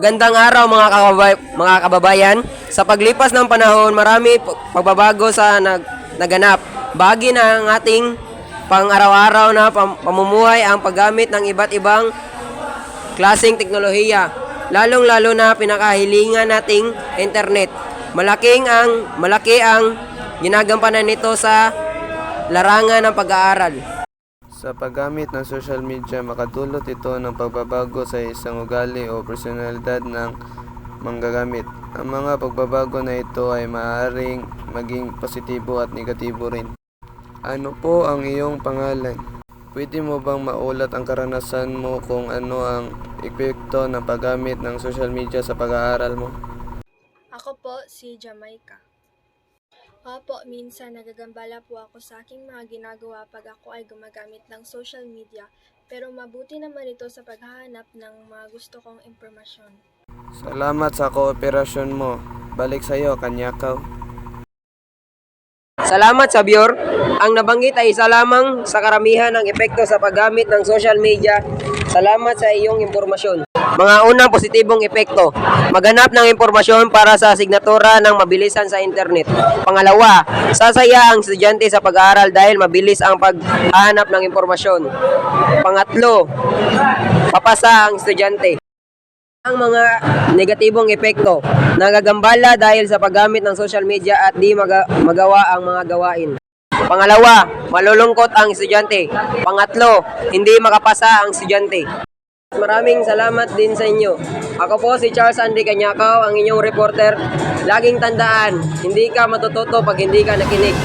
Magandang araw mga kababayan. Sa paglipas ng panahon, marami pagbabago sa naganap. Bahagi na ang ating pang-araw-araw na pamumuhay ang paggamit ng iba't ibang klaseng teknolohiya, lalong-lalo na pinakahilingan nating internet. Malaki ang ginagampanan nito sa larangan ng pag-aaral. Sa paggamit ng social media, makadulot ito ng pagbabago sa isang ugali o personalidad ng manggagamit. Ang mga pagbabago na ito ay maaaring maging positibo at negatibo rin. Ano po ang iyong pangalan? Pwede mo bang maulat ang karanasan mo kung ano ang epekto ng paggamit ng social media sa pag-aaral mo? Ako po si Jamaica. Opo, minsan nagagambala po ako sa aking mga ginagawa pag ako ay gumagamit ng social media, pero mabuti naman ito sa paghahanap ng mga gusto kong impormasyon. Salamat sa kooperasyon mo. Balik sa iyo, Kanyakaw. Salamat sa Bior. Ang nabanggit ay isa lamang sa karamihan ng epekto sa paggamit ng social media. Salamat sa iyong impormasyon. Mga unang positibong epekto. Maghanap ng impormasyon para sa asignatura ng mabilisan sa internet. Pangalawa, sasaya ang estudyante sa pag-aaral dahil mabilis ang paghahanap ng impormasyon. Pangatlo, papasa ang estudyante. Ang mga negatibong epekto. Nagagambala dahil sa paggamit ng social media at di magawa ang mga gawain. Pangalawa, malulungkot ang estudyante. Pangatlo, hindi makapasa ang estudyante. Maraming salamat din sa inyo. Ako po si Charles Andy Kanyakaw, ang inyong reporter. Laging tandaan, hindi ka matututo pag hindi ka nakinig.